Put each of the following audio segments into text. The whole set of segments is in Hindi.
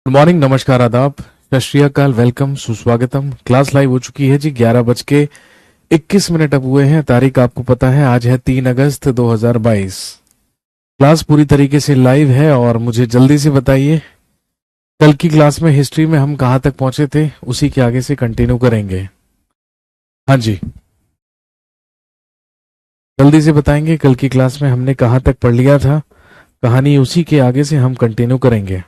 गुड मॉर्निंग, नमस्कार, आदाब, सत श्री अकाल, वेलकम, सुस्वागतम। क्लास लाइव हो चुकी है जी। 11:21 अब हुए हैं। तारीख आपको पता है, आज है 3 अगस्त 2022। क्लास पूरी तरीके से लाइव है और मुझे जल्दी से बताइए, कल की क्लास में हिस्ट्री में हम कहाँ तक पहुंचे थे, उसी के आगे से कंटिन्यू करेंगे। हाँ जी, जल्दी से बताएंगे, कल की क्लास में हमने कहाँ तक पढ़ लिया था। कहानी उसी के आगे से हम कंटिन्यू करेंगे।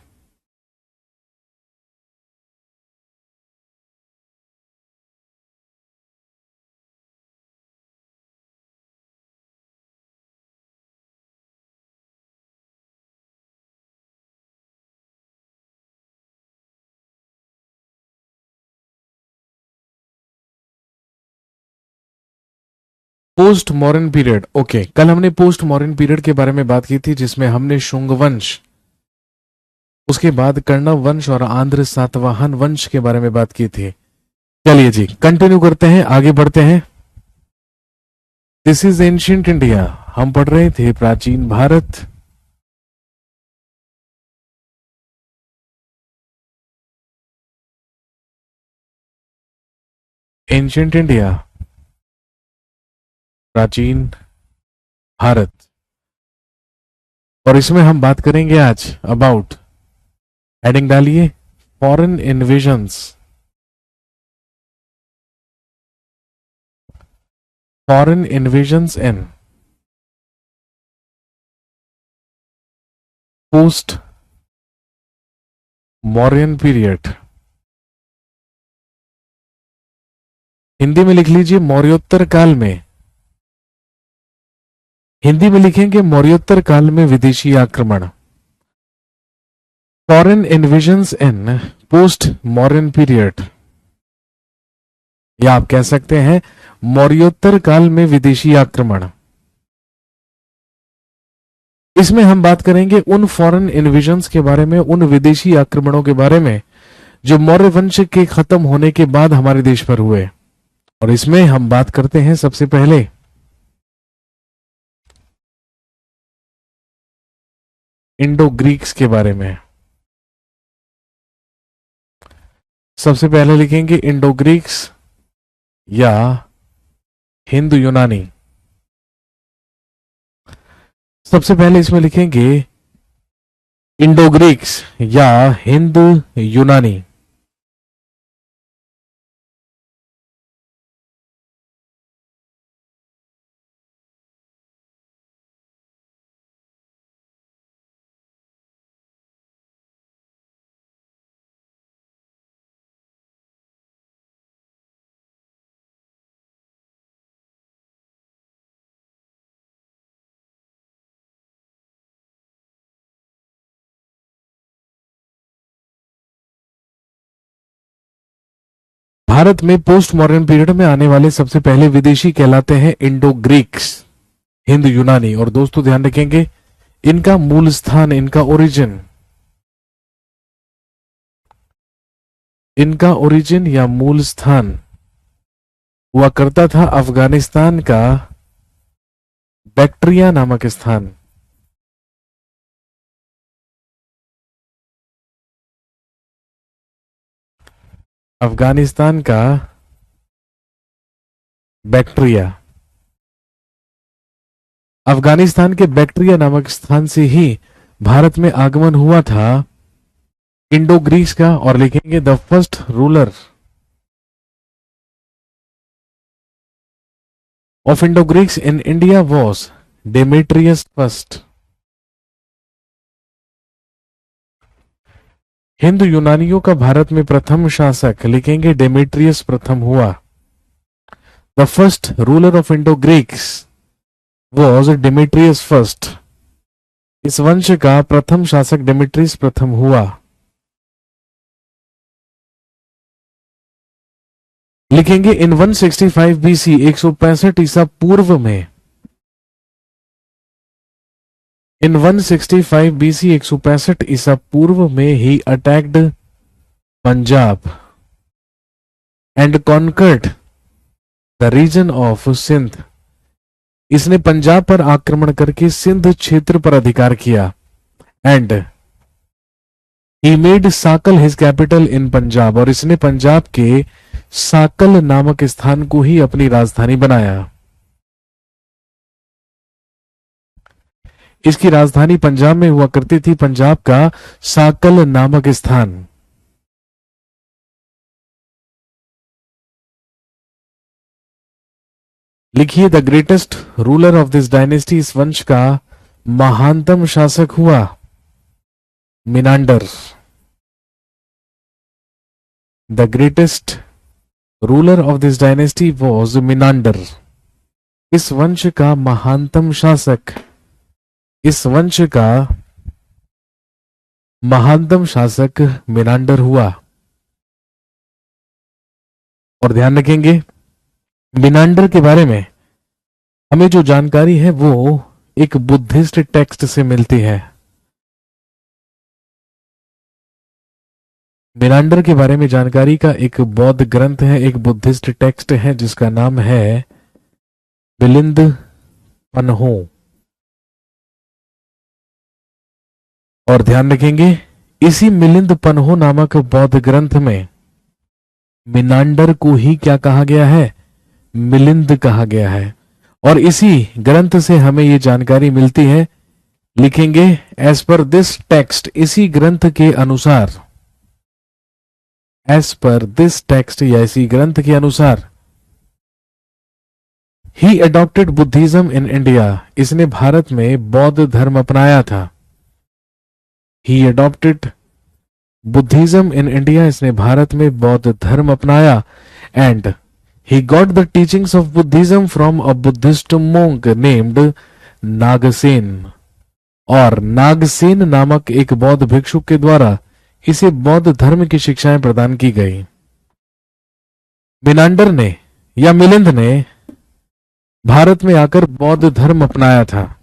Post modern period, okay. कल हमने पोस्ट मॉडर्न पीरियड के बारे में बात की थी, जिसमें हमने शुंग वंश, उसके बाद कर्णव वंश और आंध्र सातवाहन वंश के बारे में बात की थी। चलिए जी, कंटिन्यू करते हैं, आगे बढ़ते हैं। This is ancient India. हम पढ़ रहे थे प्राचीन भारत। एंशिएंट इंडिया, प्राचीन भारत। और इसमें हम बात करेंगे आज अबाउट, हेडिंग डालिए, फॉरेन इन्वेजन्स। फॉरेन इन्वेजन्स इन पोस्ट मौर्यन पीरियड। हिंदी में लिख लीजिए मौर्योत्तर काल में। हिंदी में लिखेंगे मौर्योत्तर काल में विदेशी आक्रमण। फॉरेन इन्वेजन्स इन पोस्ट मॉडर्न पीरियड, या आप कह सकते हैं मौर्योत्तर काल में विदेशी आक्रमण। इसमें हम बात करेंगे उन फॉरेन इन्वेजन्स के बारे में, उन विदेशी आक्रमणों के बारे में जो मौर्य वंश के खत्म होने के बाद हमारे देश पर हुए। और इसमें हम बात करते हैं सबसे पहले इंडो ग्रीक्स के बारे में। सबसे पहले लिखेंगे इंडो ग्रीक्स या हिंदू यूनानी। सबसे पहले इसमें लिखेंगे इंडो ग्रीक्स या हिंदू यूनानी। भारत में पोस्ट मॉडर्न पीरियड में आने वाले सबसे पहले विदेशी कहलाते हैं इंडो ग्रीक्स, हिंद यूनानी। और दोस्तों ध्यान रखेंगे, इनका मूल स्थान, इनका ओरिजिन या मूल स्थान हुआ करता था अफगानिस्तान का बैक्ट्रिया नामक स्थान। अफगानिस्तान का बैक्ट्रिया, अफगानिस्तान के बैक्ट्रिया नामक स्थान से ही भारत में आगमन हुआ था इंडो ग्रीक्स का। और लिखेंगे the first ruler of Indo Greeks in India was Demetrius first. Hindu यूनानियों का भारत में प्रथम शासक, लिखेंगे डेमेट्रियस प्रथम हुआ। The first ruler of Indo Greeks was Demetrius first. इस वंश का प्रथम शासक डेमेट्रियस प्रथम हुआ। लिखेंगे इन 165 बीसी, 165 ईसा पूर्व में। इन 165 बीसी, 165 ईसा पूर्व में ही attacked Punjab and conquered the region of Sindh. इसने पंजाब पर आक्रमण करके सिंध क्षेत्र पर अधिकार किया and he made Sakala his capital in Punjab, और इसने पंजाब के साकल नामक स्थान को ही अपनी राजधानी बनाया। इसकी राजधानी पंजाब में हुआ करती थी, पंजाब का साकल नामक स्थान। लिखिए, the greatest ruler of this dynasty, इस वंश का महानतम शासक हुआ Menander. The greatest ruler of this dynasty was Menander. इस वंश का महानतम शासक, इस वंश का महानतम शासक मिनांडर हुआ। और ध्यान रखेंगे, मिनांडर के बारे में हमें जो जानकारी है वो एक बुद्धिस्ट टेक्स्ट से मिलती है। मिनांडर के बारे में जानकारी का एक बौद्ध ग्रंथ है, एक बुद्धिस्ट टेक्स्ट है जिसका नाम है मिलिंद पन्हो। और ध्यान रखेंगे, इसी मिलिंद पन्हो नामक बौद्ध ग्रंथ में मिनांडर को ही क्या कहा गया है? मिलिंद कहा गया है। और इसी ग्रंथ से हमें ये जानकारी मिलती है, लिखेंगे एज पर दिस टेक्स्ट, इसी ग्रंथ के अनुसार, एज पर दिस टेक्स्ट या इसी ग्रंथ के अनुसार, ही एडॉप्टेड बुद्धिज्म इन इंडिया, इसने भारत में बौद्ध धर्म अपनाया था। ही एडॉप्टेड बुद्धिज्म इन इंडिया, इसने भारत में बौद्ध धर्म अपनाया। And he got the teachings of Buddhism from a Buddhist monk named Nagasena, और नागसेन नामक एक बौद्ध भिक्षुक के द्वारा इसे बौद्ध धर्म की शिक्षाएं प्रदान की गई। मिनांडर ने या मिलिंद ने भारत में आकर बौद्ध धर्म अपनाया था।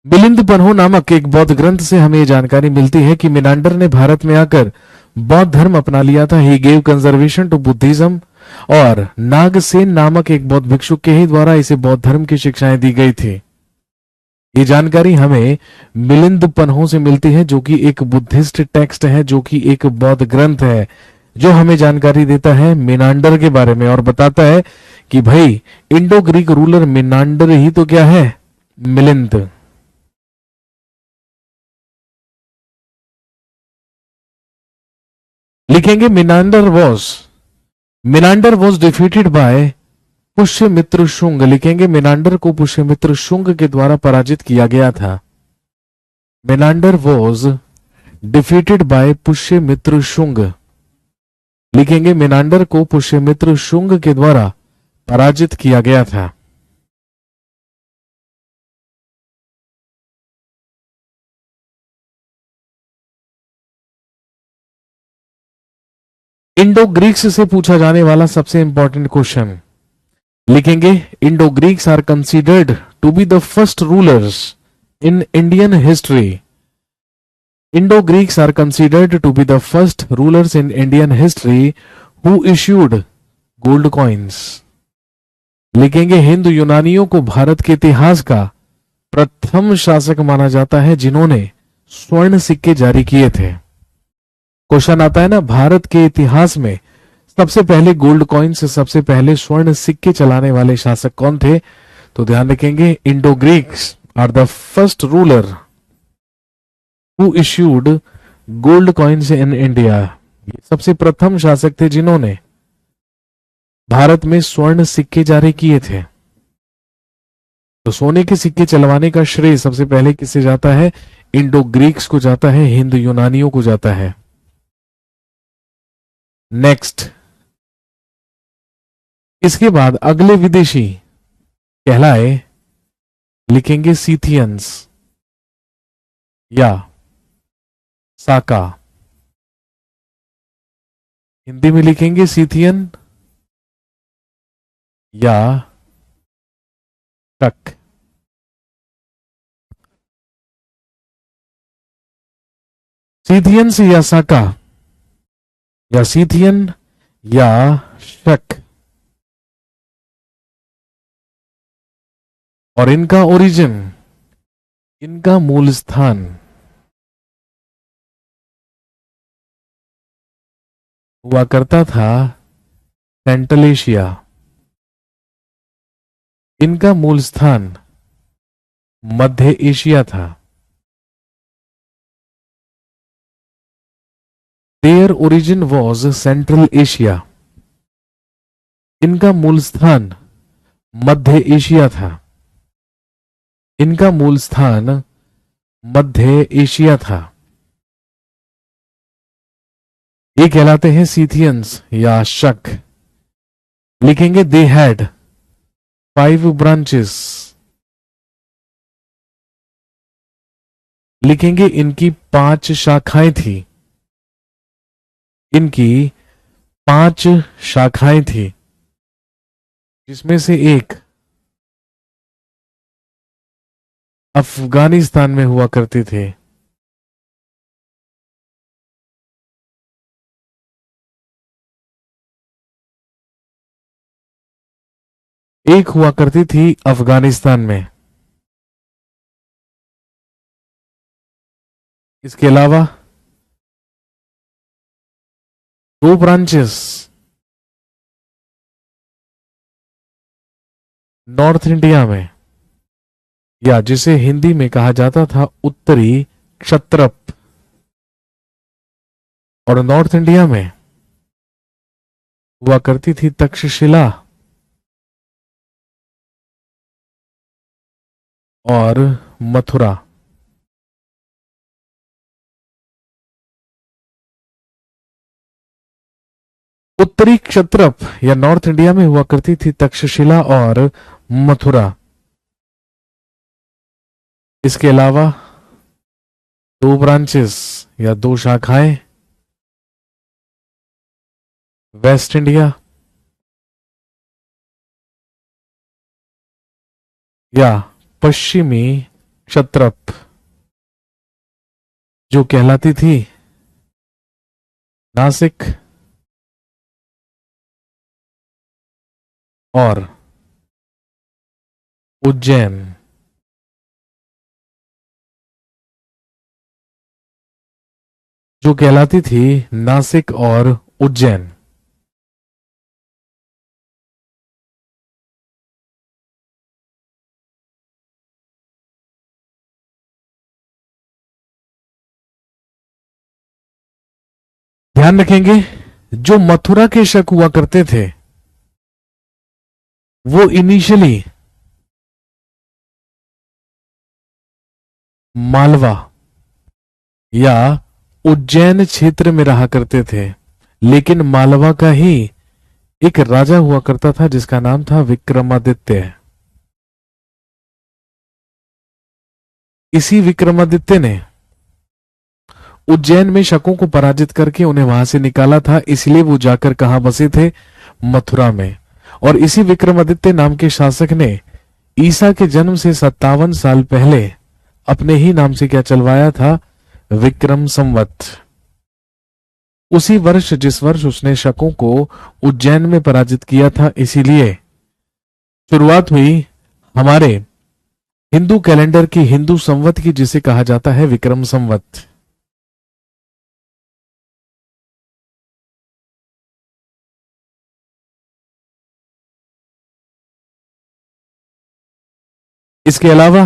मिलिंद पन्हो नामक एक बौद्ध ग्रंथ से हमें यह जानकारी मिलती है कि मिनांडर ने भारत में आकर बौद्ध धर्म अपना लिया था। He gave conservation to Buddhism, और नागसेन नामक एक बौद्ध भिक्षुक के ही द्वारा इसे बौद्ध धर्म की शिक्षाएं दी गई थी। ये जानकारी हमें मिलिंद पन्हो से मिलती है, जो कि एक बुद्धिस्ट टेक्स्ट है, जो कि एक बौद्ध ग्रंथ है, जो हमें जानकारी देता है मिनांडर के बारे में और बताता है कि भाई इंडो ग्रीक रूलर मिनांडर ही तो क्या है? मिलिंद। लिखेंगे Menander was defeated by Pushyamitra Shunga. लिखेंगे मिनांडर को पुष्यमित्र शुंग के द्वारा पराजित किया गया था। Menander was defeated by Pushyamitra Shunga. लिखेंगे मिनांडर को पुष्यमित्र शुंग के द्वारा पराजित किया गया था। इंडो ग्रीक्स से पूछा जाने वाला सबसे इंपॉर्टेंट क्वेश्चन, लिखेंगे Indo Greeks are considered to be the first rulers in Indian history. Indo Greeks are considered to be the first rulers in Indian history who issued gold coins. लिखेंगे हिंदू यूनानियों को भारत के इतिहास का प्रथम शासक माना जाता है जिन्होंने स्वर्ण सिक्के जारी किए थे। क्वेश्चन आता है ना, भारत के इतिहास में सबसे पहले गोल्ड कॉइन से सबसे पहले स्वर्ण सिक्के चलाने वाले शासक कौन थे? तो ध्यान रखेंगे Indo Greeks are the first ruler who issued gold coins in India. ये सबसे प्रथम शासक थे जिन्होंने भारत में स्वर्ण सिक्के जारी किए थे। तो सोने के सिक्के चलवाने का श्रेय सबसे पहले किसे जाता है? इंडो ग्रीक्स को जाता है, हिंद यूनानियों को जाता है। नेक्स्ट, इसके बाद अगले विदेशी कहलाए, लिखेंगे सीथियंस या साका। हिंदी में लिखेंगे सीथियन या शक। सीथियंस या साका, या सीथियन या शक। और इनका ओरिजिन, इनका मूल स्थान हुआ करता था सेंट्रल एशिया। इनका मूल स्थान मध्य एशिया था। Their origin was central Asia. इनका मूल स्थान मध्य एशिया था। इनका मूल स्थान मध्य एशिया था। ये कहलाते हैं सीथियंस या शक। लिखेंगे दे हैड 5 ब्रांचेस। लिखेंगे इनकी 5 शाखाएं थी। इनकी 5 शाखाएं थी, जिसमें से एक अफगानिस्तान में हुआ करते थे। एक हुआ करती थी अफगानिस्तान में। इसके अलावा 2 ब्रांचेस नॉर्थ इंडिया में, या जिसे हिंदी में कहा जाता था उत्तरी क्षत्रप। और नॉर्थ इंडिया में हुआ करती थी तक्षशिला और मथुरा। उत्तरी क्षत्रप या नॉर्थ इंडिया में हुआ करती थी तक्षशिला और मथुरा। इसके अलावा 2 ब्रांचेस या 2 शाखाएं वेस्ट इंडिया या पश्चिमी क्षत्रप, जो कहलाती थी नासिक और उज्जैन। जो कहलाती थी नासिक और उज्जैन। ध्यान रखेंगे, जो मथुरा के शक हुआ करते थे वो इनिशियली मालवा या उज्जैन क्षेत्र में रहा करते थे। लेकिन मालवा का ही एक राजा हुआ करता था जिसका नाम था विक्रमादित्य। इसी विक्रमादित्य ने उज्जैन में शकों को पराजित करके उन्हें वहां से निकाला था, इसलिए वो जाकर कहां बसे थे, मथुरा में। और इसी विक्रमादित्य नाम के शासक ने ईसा के जन्म से 57 साल पहले अपने ही नाम से क्या चलवाया था, विक्रम संवत। उसी वर्ष जिस वर्ष उसने शकों को उज्जैन में पराजित किया था, इसीलिए शुरुआत हुई हमारे हिंदू कैलेंडर की, हिंदू संवत की, जिसे कहा जाता है विक्रम संवत। इसके अलावा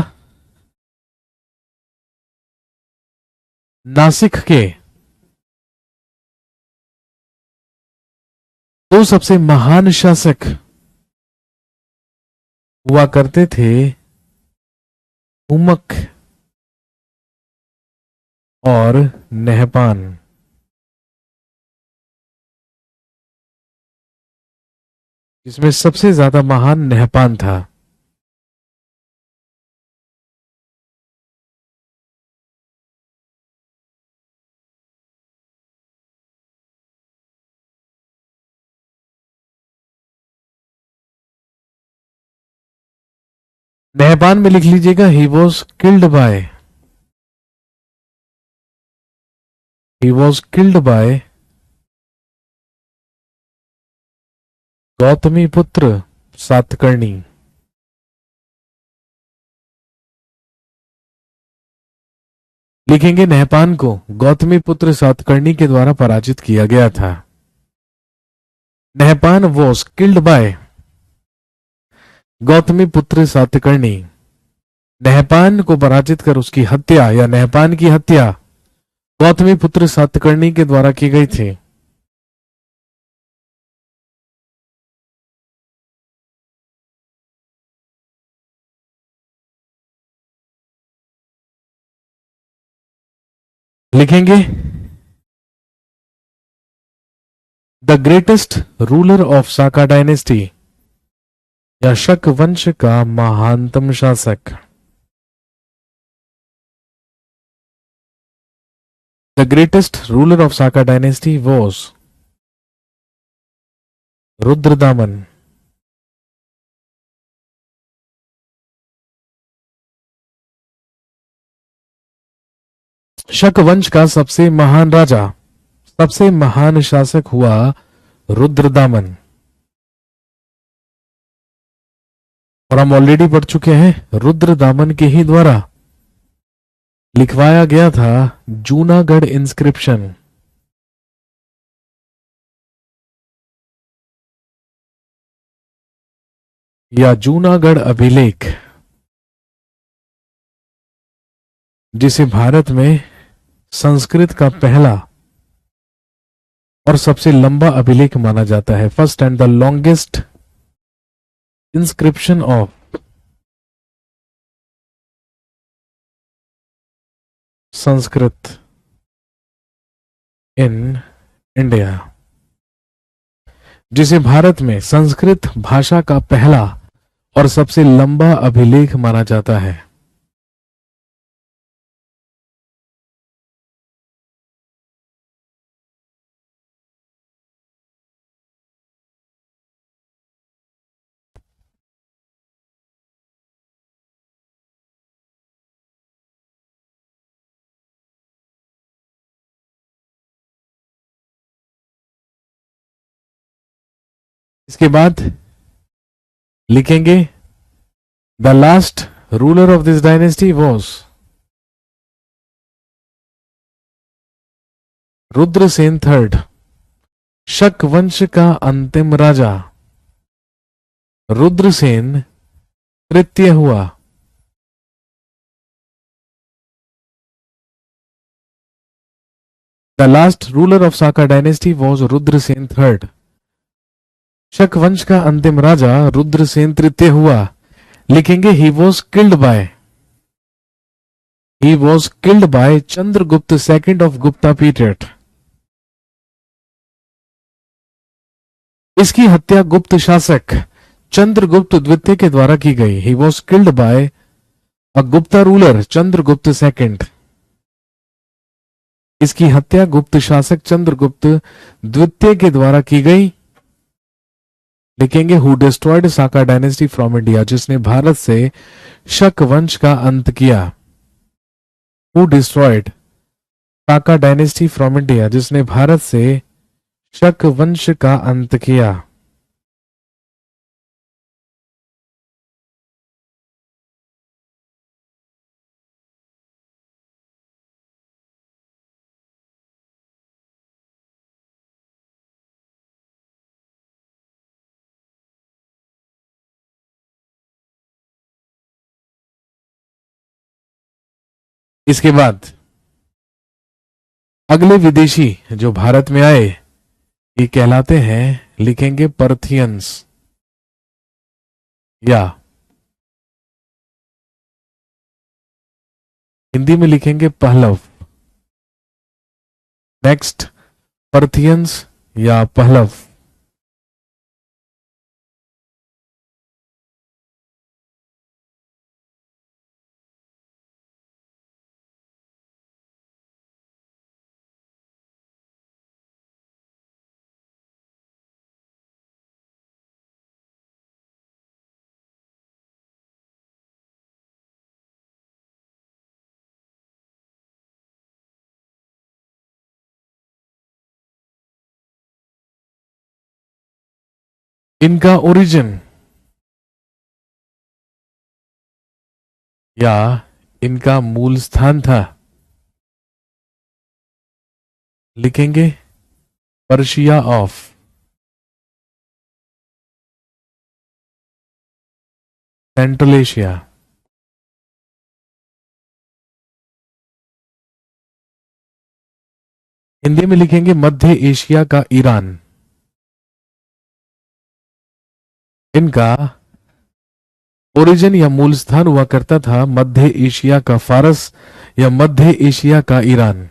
नासिक के 2 सबसे महान शासक हुआ करते थे, उमक और नहपान। जिसमें सबसे ज्यादा महान नहपान था। नहपान में लिख लीजिएगा ही was killed by, he was killed bye Gautami पुत्र सातकर्णी। लिखेंगे नहपान को गौतमी पुत्र सातकर्णी के द्वारा पराजित किया गया था। Nahapana was killed bye Gautami पुत्र सातकर्णी। नहपान को पराजित कर उसकी हत्या या नहपान की हत्या गौतमी पुत्र सातकर्णी के द्वारा की गई थी। लिखेंगे the greatest ruler of Saka dynasty या शक वंश का महानतम शासक। The greatest ruler of Saka dynasty was Rudradaman. शक वंश का सबसे महान राजा, सबसे महान शासक हुआ रुद्रदामन। और हम ऑलरेडी पढ़ चुके हैं रुद्रदामन के ही द्वारा लिखवाया गया था जूनागढ़ इंस्क्रिप्शन। या जूनागढ़ अभिलेख, जिसे भारत में संस्कृत का पहला और सबसे लंबा अभिलेख माना जाता है। First and the longest inscription of Sanskrit in India, जिसे भारत में संस्कृत भाषा का पहला और सबसे लंबा अभिलेख माना जाता है। इसके बाद लिखेंगे the last ruler of this dynasty was Rudrasena third. Saka वंश का अंतिम राजा रुद्रसेन तृतीय हुआ। The last ruler of Saka dynasty was Rudrasena third. Saka वंश का अंतिम राजा रुद्रसेन तृतीय हुआ। लिखेंगे he was killed by, he was killed by Chandragupta second of Gupta period. इसकी हत्या गुप्त शासक चंद्रगुप्त द्वितीय के द्वारा की गई। ही was killed bye a Gupta ruler Chandragupta second. इसकी हत्या गुप्त शासक चंद्रगुप्त द्वितीय के द्वारा की गई। लिखेंगे who destroyed Saka dynasty from India, जिसने भारत से शक वंश का अंत किया। Who destroyed Saka dynasty from India, जिसने भारत से शक वंश का अंत किया। इसके बाद अगले विदेशी जो भारत में आए ये कहलाते हैं, लिखेंगे पर्थियंस या हिंदी में लिखेंगे पहलव। नेक्स्ट पर्थियंस या पहलव। इनका ओरिजिन या इनका मूल स्थान था, लिखेंगे Persia of central Asia. Hindi में लिखेंगे मध्य एशिया का ईरान। इनका ओरिजिन या मूल स्थान हुआ करता था मध्य एशिया का फारस या मध्य एशिया का ईरान।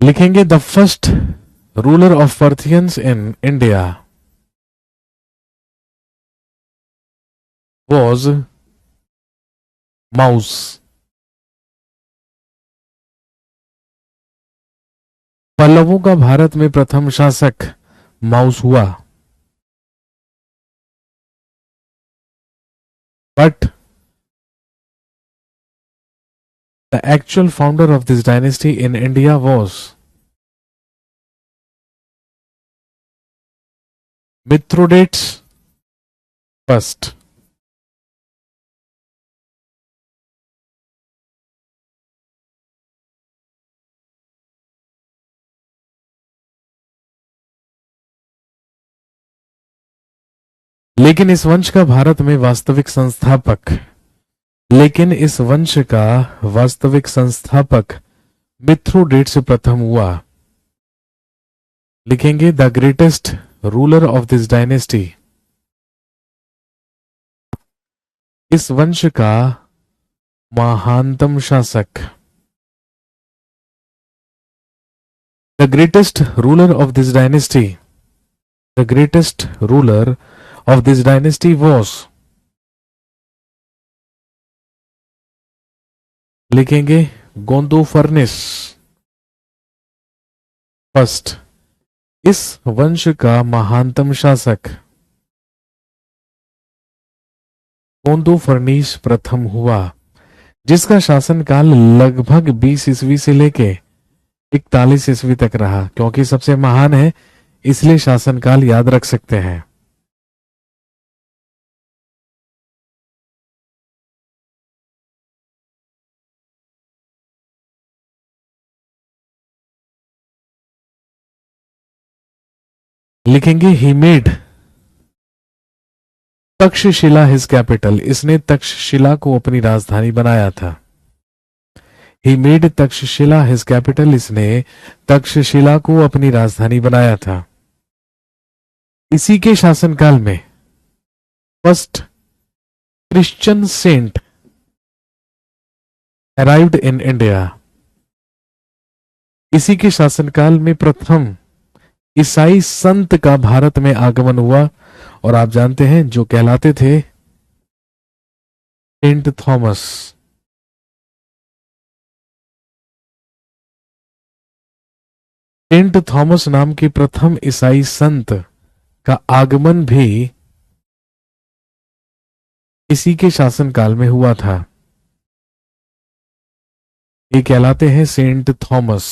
लिखेंगे the first ruler of Parthians in India was Maues. पल्लवों का भारत में प्रथम शासक माउस हुआ, but the actual founder of this dynasty in India was Mithridates first. लेकिन इस वंश का भारत में वास्तविक संस्थापक लेकिन इस वंश का वास्तविक संस्थापक मिथ्रोडेट्स प्रथम हुआ। लिखेंगे the greatest ruler of this dynasty, इस वंश का महानतम शासक। The greatest ruler of this dynasty, the greatest ruler of this dynasty was, लिखेंगे गोंदोफर्निस फर्स्ट, इस वंश का महानतम शासक गोंदोफर्निस प्रथम हुआ, जिसका शासनकाल लगभग 20 ईस्वी से लेके 41 ईस्वी तक रहा। क्योंकि सबसे महान है इसलिए शासनकाल याद रख सकते हैं। लिखेंगे he made Takshashila his capital, इसने तक्षशिला को अपनी राजधानी बनाया था। He made Takshashila his capital, इसने तक्षशिला को अपनी राजधानी बनाया था। इसी के शासनकाल में first Christian saint arrived in India, इसी के शासनकाल में प्रथम ईसाई संत का भारत में आगमन हुआ, और आप जानते हैं जो कहलाते थे सेंट थॉमस। सेंट थॉमस नाम के प्रथम ईसाई संत का आगमन भी इसी के शासनकाल में हुआ था। ये कहलाते हैं सेंट थॉमस।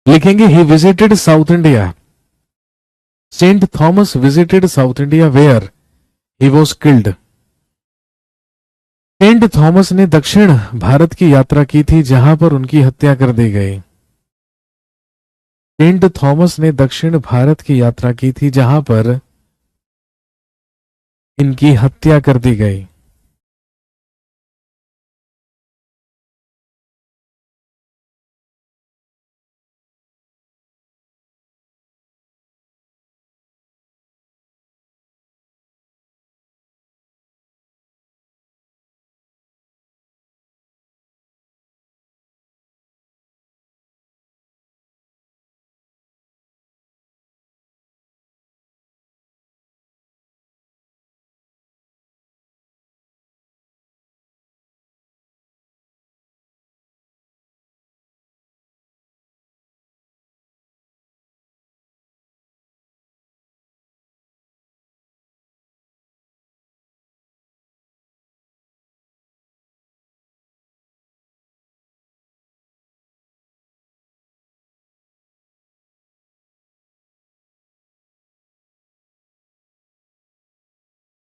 लिखेंगे he visited south India, saint Thomas visited south India where he was killed. Saint Thomas ने दक्षिण भारत की यात्रा की थी जहां पर उनकी हत्या कर दी गई। सेंट थॉमस ने दक्षिण भारत की यात्रा की थी जहां पर इनकी हत्या कर दी गई।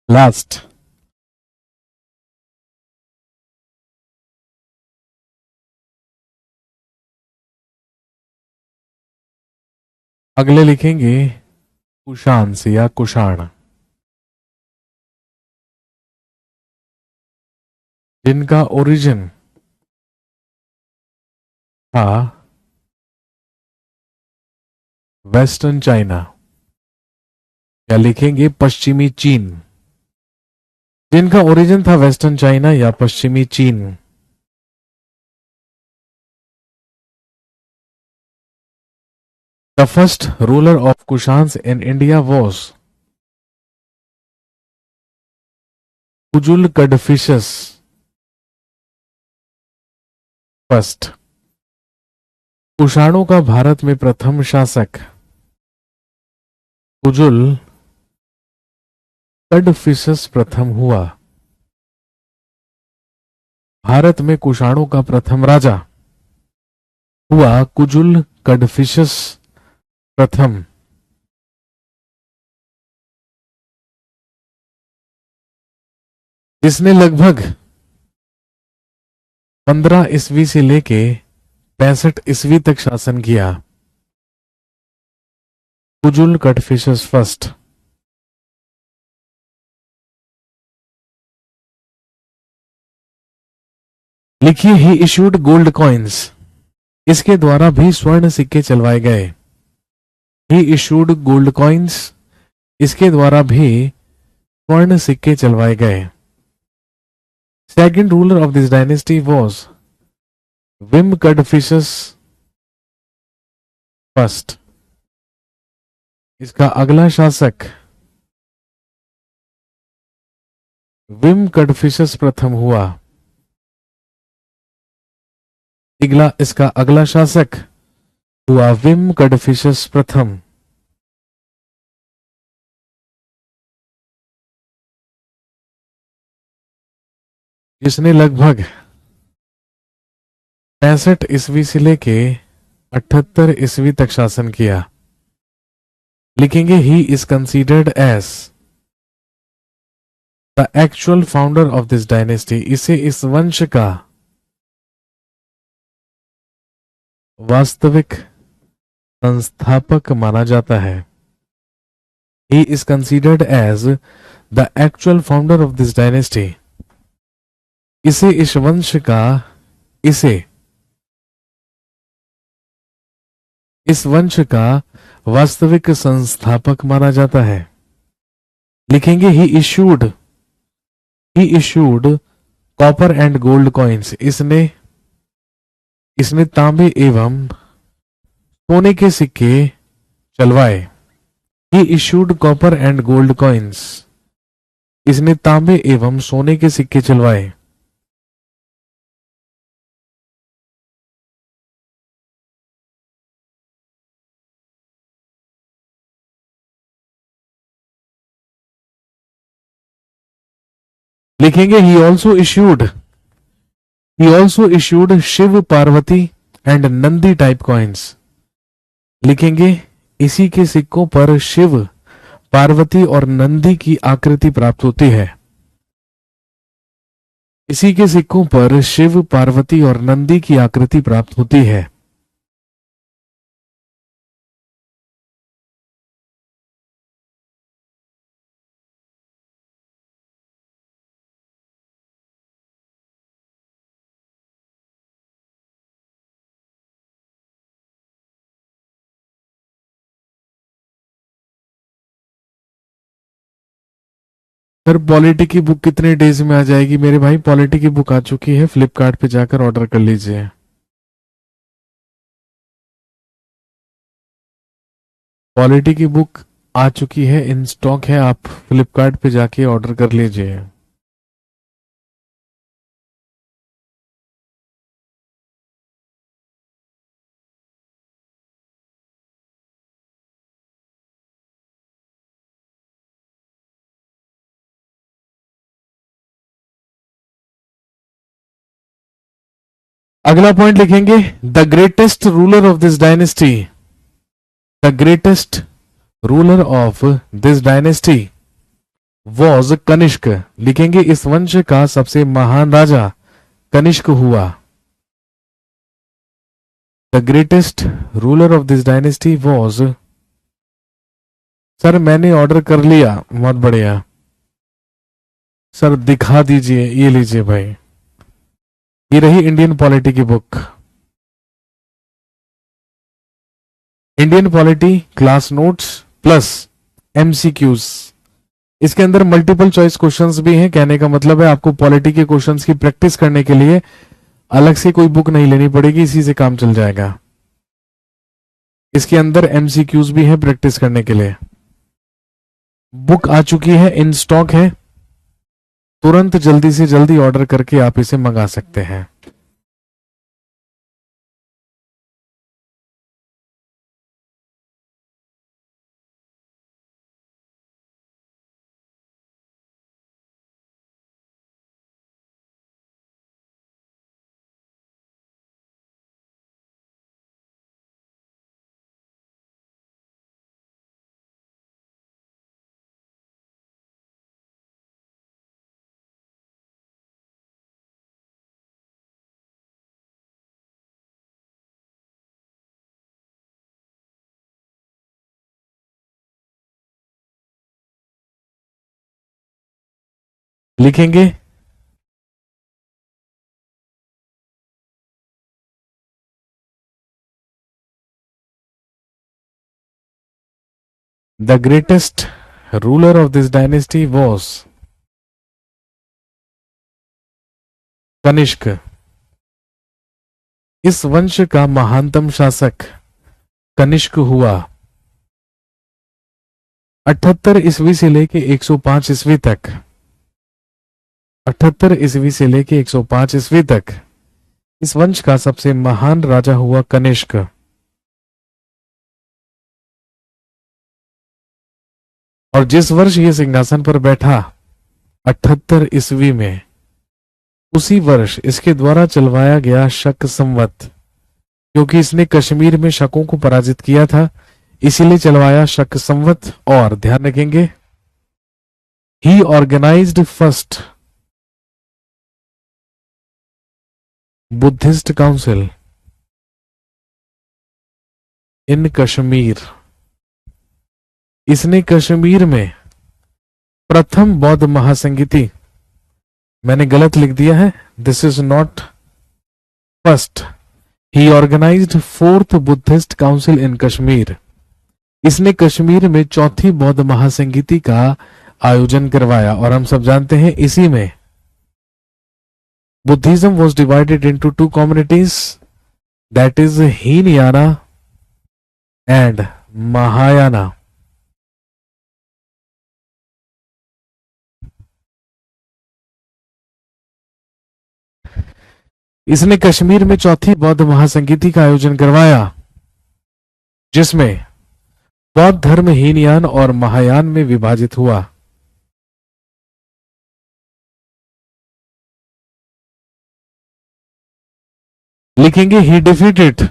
लास्ट। अगले लिखेंगे कुषाण से या कुषाण, जिनका ओरिजिन था वेस्टर्न चाइना, या लिखेंगे पश्चिमी चीन, जिनका ओरिजिन था वेस्टर्न चाइना या पश्चिमी चीन। The first ruler of Kushans in India was Kujula Kadphises first. कुषाणों का भारत में प्रथम शासक कुजुल कडफिशस प्रथम हुआ। भारत में कुषाणों का प्रथम राजा हुआ कुजुल कडफिशस प्रथम। जिसने लगभग 15 ईस्वी से लेके 65 ईस्वी तक शासन किया। कुजुल कडफिशस फर्स्ट। लिखिए ही इशूड गोल्ड कॉइन्स, इसके द्वारा भी स्वर्ण सिक्के चलवाए गए। ही इशूड गोल्ड कॉइन्स, इसके द्वारा भी स्वर्ण सिक्के चलवाए गए। Second ruler of this dynasty was Vima Kadphises first. इसका अगला शासक विम कडफिशस प्रथम हुआ। इसका अगला शासक हुआ विम कडफिशस प्रथम। जिसने लगभग 65 ईस्वी से लेके 78 ईस्वी तक शासन किया। लिखेंगे he is considered as the actual founder of this dynasty, इसे इस वंश का वास्तविक संस्थापक माना जाता है। He is considered as the actual founder of this dynasty, इसे इस वंश का इस वंश का वास्तविक संस्थापक माना जाता है। लिखेंगे he issued copper and gold coins, इसने तांबे एवं सोने के सिक्के चलवाए। He issued copper and gold coins, इसने तांबे एवं सोने के सिक्के चलवाए। लिखेंगे he also issued Shiva Parvati and Nandi type coins. लिखेंगे इसी के सिक्कों पर शिव पार्वती और नंदी की आकृति प्राप्त होती है। इसी के सिक्कों पर शिव पार्वती और नंदी की आकृति प्राप्त होती है। सर पॉलिटी की बुक कितने डेज में आ जाएगी? मेरे भाई पॉलिटी की बुक आ चुकी है, फ्लिपकार्ट पे जाकर ऑर्डर कर लीजिए। पॉलिटी की बुक आ चुकी है, इन स्टॉक है, आप फ्लिपकार्ट पे जाके ऑर्डर कर लीजिए। अगला पॉइंट लिखेंगे the greatest ruler of this dynasty. The greatest ruler of this dynasty was Kanishka. लिखेंगे इस वंश का सबसे महान राजा कनिष्क हुआ। The greatest ruler of this dynasty was. Sir मैंने ऑर्डर कर लिया, बहुत बढ़िया। सर दिखा दीजिए, ये लीजिए भाई, ये रही इंडियन पॉलिटी की book. Indian polity class notes plus MCQs. इसके अंदर मल्टीपल चॉइस क्वेश्चंस भी हैं। कहने का मतलब है आपको पॉलिटी के क्वेश्चंस की प्रैक्टिस करने के लिए अलग से कोई बुक नहीं लेनी पड़ेगी, इसी से काम चल जाएगा। इसके अंदर एमसीक्यूज भी है प्रैक्टिस करने के लिए। बुक आ चुकी है, इन स्टॉक है, तुरंत जल्दी से जल्दी ऑर्डर करके आप इसे मंगा सकते हैं। लिखेंगे the greatest ruler of this dynasty was Kanishka. इस वंश का महानतम शासक कनिष्क हुआ। 78 ईस्वी से लेके 105 ईस्वी तक, 78 ईस्वी से लेके 105 ईस्वी तक इस वंश का सबसे महान राजा हुआ कनिष्क। और जिस वर्ष ये सिंहासन पर बैठा 78 ईस्वी में, उसी वर्ष इसके द्वारा चलवाया गया शक संवत, क्योंकि इसने कश्मीर में शकों को पराजित किया था, इसीलिए चलवाया शक संवत। और ध्यान रखेंगे ही organised first Buddhist council in Kashmir. इसने कश्मीर में प्रथम बौद्ध महासंगीति, मैंने गलत लिख दिया है, this is not first, he organised fourth Buddhist council in Kashmir. इसने कश्मीर में चौथी बौद्ध महासंगीति का आयोजन करवाया। और हम सब जानते हैं इसी में Buddhism was divided into two communities, that is Hinayana and Mahayana. इसने कश्मीर में चौथी बौद्ध महासंगीति का आयोजन करवाया, जिसमें बौद्ध धर्म हीनयान और महायान में विभाजित हुआ। लिखेंगे he defeated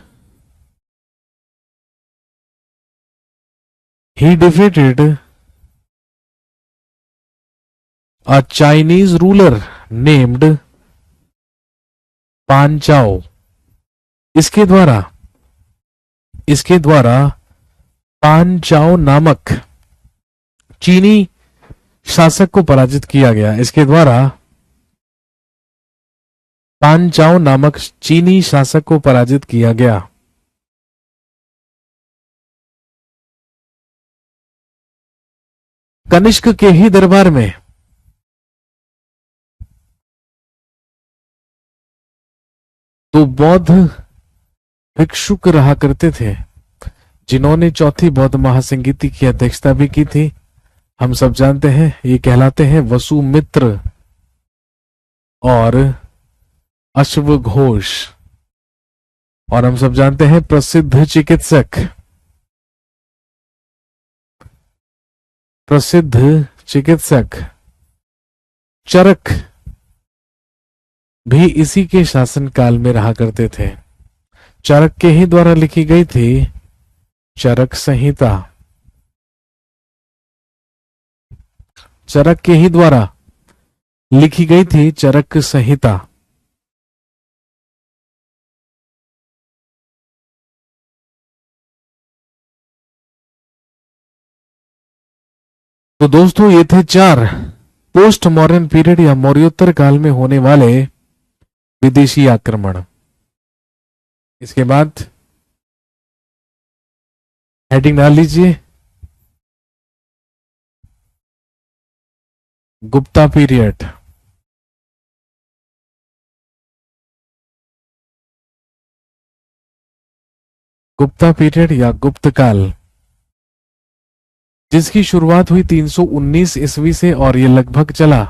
a Chinese ruler named Pan Chao. इसके द्वारा पांचाओ नामक चीनी शासक को पराजित किया गया। इसके द्वारा पांचाओ नामक चीनी शासक को पराजित किया गया। कनिष्क के ही दरबार में तो बौद्ध भिक्षुक रहा करते थे, जिन्होंने चौथी बौद्ध महासंगीति की अध्यक्षता भी की थी। हम सब जानते हैं ये कहलाते हैं वसुमित्र और अश्वघोष। और हम सब जानते हैं प्रसिद्ध चिकित्सक चरक भी इसी के शासन काल में रहा करते थे। चरक के ही द्वारा लिखी गई थी चरक संहिता। चरक के ही द्वारा लिखी गई थी चरक संहिता। तो दोस्तों ये थे 4 पोस्ट मॉडर्न पीरियड या मौर्योत्तर काल में होने वाले विदेशी आक्रमण। इसके बाद हेडिंग डाल लीजिए, गुप्ता पीरियड। गुप्ता पीरियड या गुप्त काल, जिसकी शुरुआत हुई 319 ईस्वी से और ये लगभग चला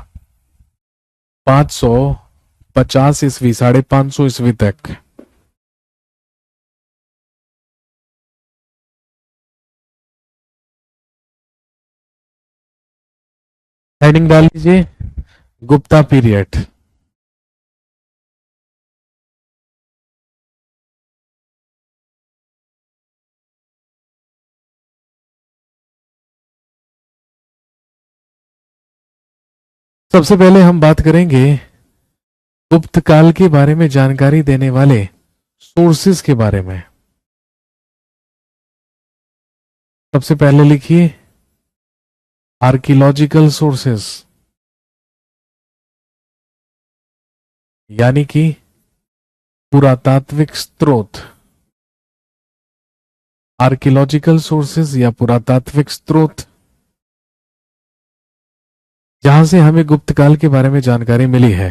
550 ईस्वी, 550 ईस्वी तक। हेडिंग डाल लीजिए, गुप्ता पीरियड। सबसे पहले हम बात करेंगे गुप्त काल के बारे में जानकारी देने वाले सोर्सेस के बारे में। सबसे पहले लिखिए आर्कियोलॉजिकल सोर्सेस, यानी कि पुरातात्विक स्रोत। आर्कियोलॉजिकल सोर्सेस या पुरातात्विक स्रोत, जहां से हमें गुप्त काल के बारे में जानकारी मिली है।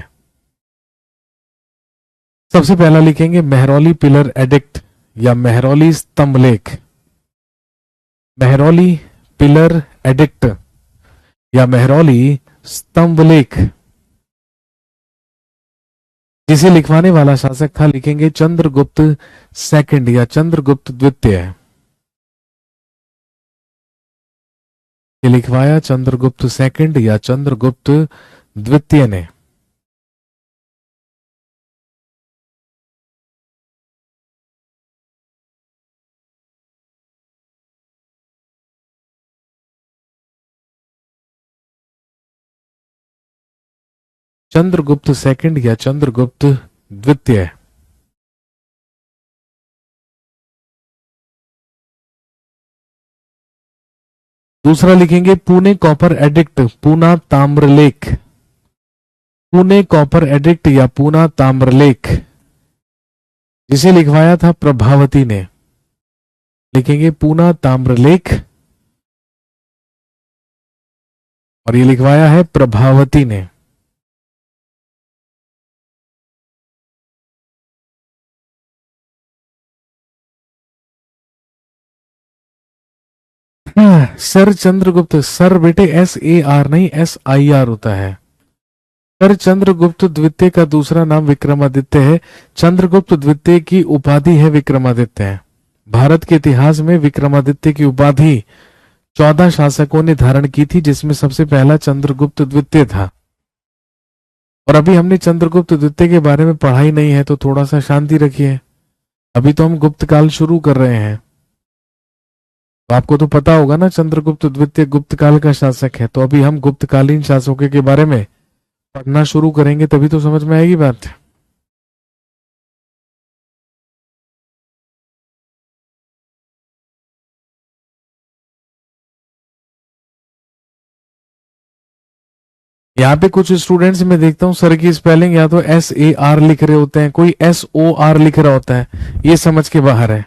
सबसे पहला लिखेंगे मेहरौली पिलर एडिक्ट या मेहरौली स्तंभलेख। मेहरौली पिलर एडिक्ट या मेहरौली स्तंभलेख, जिसे लिखवाने वाला शासक था, लिखेंगे चंद्रगुप्त सेकंड या चंद्रगुप्त द्वितीय। ये लिखवाया चंद्रगुप्त सेकंड या चंद्रगुप्त द्वितीय ने। चंद्रगुप्त सेकंड या चंद्रगुप्त द्वितीय। दूसरा लिखेंगे पुणे कॉपर एडिक्ट, पूना ताम्रलेख। पुणे कॉपर एडिक्ट या पूना ताम्रलेख, जिसे लिखवाया था प्रभावती ने। लिखेंगे पूना ताम्रलेख और ये लिखवाया है प्रभावती ने। सर चंद्रगुप्त, सर बेटे SAR नहीं SIR होता है। सर चंद्रगुप्त द्वितीय का दूसरा नाम विक्रमादित्य है। चंद्रगुप्त द्वितीय की उपाधि है विक्रमादित्य। भारत के इतिहास में विक्रमादित्य की उपाधि 14 शासकों ने धारण की थी, जिसमें सबसे पहला चंद्रगुप्त द्वितीय था। और अभी हमने चंद्रगुप्त द्वितीय के बारे में पढ़ाई नहीं है, तो थोड़ा सा शांति रखिए। अभी तो हम गुप्त काल शुरू कर रहे हैं। तो आपको तो पता होगा ना, चंद्रगुप्त द्वितीय गुप्त काल का शासक है। तो अभी हम गुप्तकालीन शासकों के बारे में पढ़ना शुरू करेंगे, तभी तो समझ में आएगी बात। यहाँ पे कुछ स्टूडेंट्स में देखता हूँ सर की स्पेलिंग या तो SAR लिख रहे होते हैं, कोई SOR लिख रहा होता है, ये समझ के बाहर है।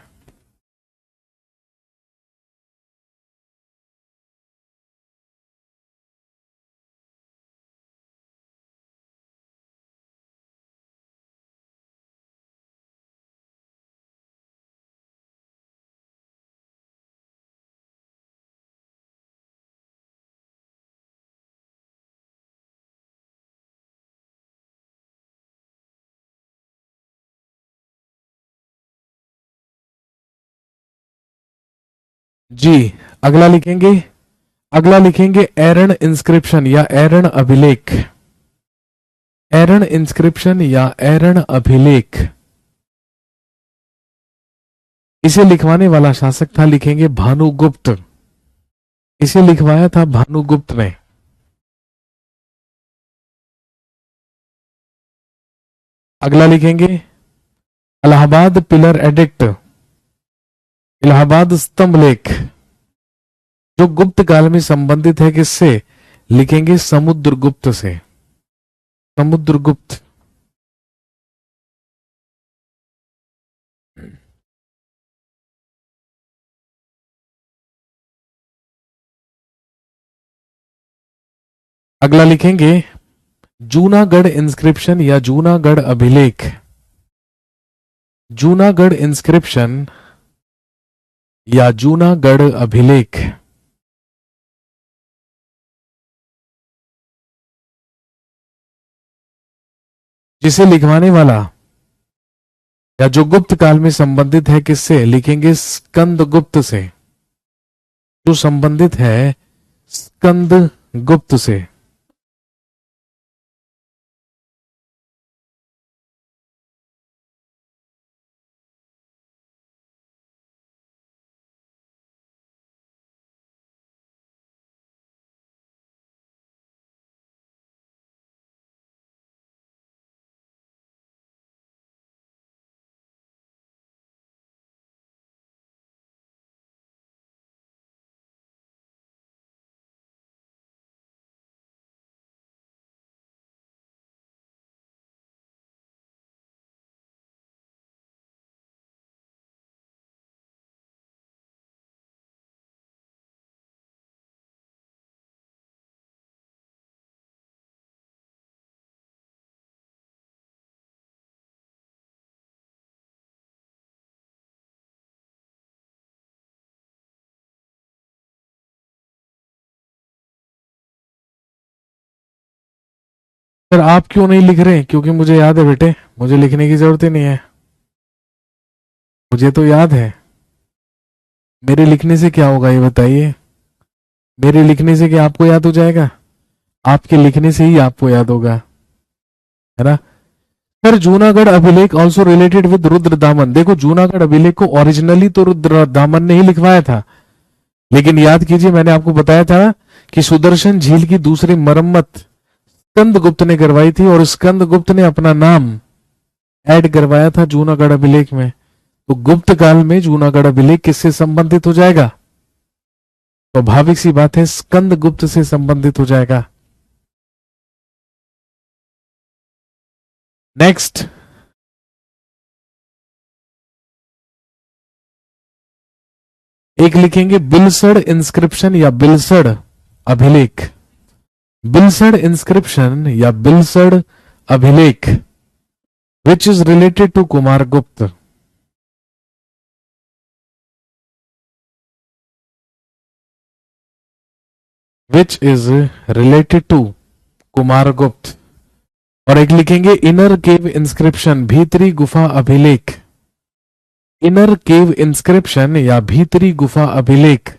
जी, अगला लिखेंगे, अगला लिखेंगे एरन इंस्क्रिप्शन या एरन अभिलेख। एरन इंस्क्रिप्शन या एरन अभिलेख, इसे लिखवाने वाला शासक था, लिखेंगे भानुगुप्त। इसे लिखवाया था भानुगुप्त ने। अगला लिखेंगे इलाहाबाद पिलर एडिक्ट, इलाहाबाद स्तंभ लेख, जो गुप्त काल में संबंधित है किससे? लिखेंगे समुद्रगुप्त से, समुद्रगुप्त। अगला लिखेंगे जूनागढ़ इंस्क्रिप्शन या जूनागढ़ अभिलेख, जूनागढ़ इंस्क्रिप्शन या जूनागढ़ अभिलेख, जिसे लिखवाने वाला या जो गुप्त काल में संबंधित है किससे? लिखेंगे स्कंदगुप्त से, जो संबंधित है स्कंदगुप्त से। सर आप क्यों नहीं लिख रहे? क्योंकि मुझे याद है बेटे, मुझे लिखने की जरूरत ही नहीं है, मुझे तो याद है। मेरे लिखने से क्या होगा ये बताइए? मेरे लिखने से क्या आपको याद हो जाएगा? आपके लिखने से ही आपको याद होगा, है ना? सर जूनागढ़ अभिलेख ऑल्सो रिलेटेड विद रुद्रदामन। देखो जूनागढ़ अभिलेख को ओरिजिनली तो रुद्रदामन ने ही लिखवाया था, लेकिन याद कीजिए मैंने आपको बताया था कि सुदर्शन झील की दूसरी मरम्मत स्कंदगुप्त ने करवाई थी और स्कंदगुप्त ने अपना नाम ऐड करवाया था जूनागढ़ अभिलेख में। तो गुप्त काल में जूनागढ़ अभिलेख किससे संबंधित हो जाएगा? स्वाभाविक सी बात है स्कंदगुप्त से संबंधित हो जाएगा। नेक्स्ट, एक लिखेंगे बिलसड़ इंस्क्रिप्शन या बिलसड़ अभिलेख, बिलसड़ इंस्क्रिप्शन या बिलसड़ अभिलेख which is related to Kumaragupta, which is related to Kumaragupta. और एक लिखेंगे इनर केव इंस्क्रिप्शन, भीतरी गुफा अभिलेख, इनर केव इंस्क्रिप्शन या भीतरी गुफा अभिलेख,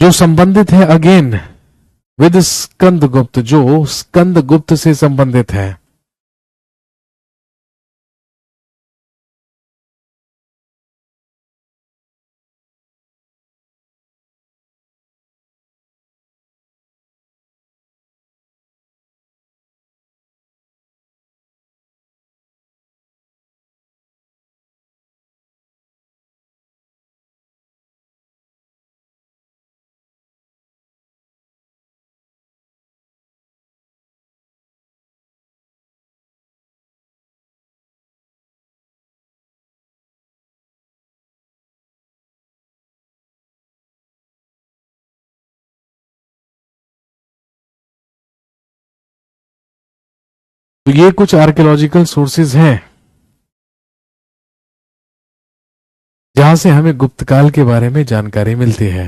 जो संबंधित है अगेन विद स्कंदगुप्त, जो स्कंदगुप्त से संबंधित है। तो ये कुछ आर्कियोलॉजिकल सोर्सेज हैं जहां से हमें गुप्त काल के बारे में जानकारी मिलती है।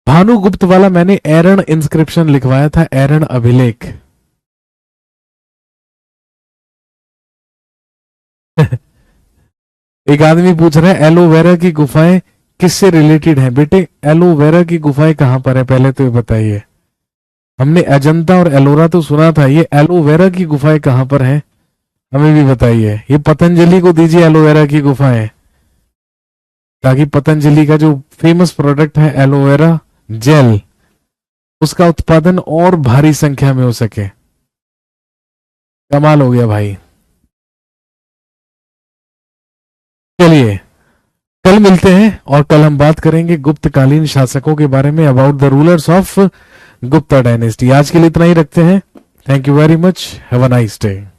भानुगुप्त वाला मैंने एरण इंस्क्रिप्शन लिखवाया था, एरण अभिलेख। एक आदमी पूछ रहा है एलोवेरा की गुफाएं किससे रिलेटेड हैं? बेटे एलोवेरा की गुफाएं कहां पर है पहले तो ये बताइए। हमने अजंता और एलोरा तो सुना था, ये एलोवेरा की गुफाएं कहां पर है हमें भी बताइए। ये पतंजलि को दीजिए एलोवेरा की गुफाएं, ताकि पतंजलि का जो फेमस प्रोडक्ट है एलोवेरा जेल, उसका उत्पादन और भारी संख्या में हो सके। कमाल हो गया भाई। चलिए कल मिलते हैं और कल हम बात करेंगे गुप्तकालीन शासकों के बारे में, about the rulers of Gupta dynasty. आज के लिए इतना ही रखते हैं। Thank you very much, have a nice day.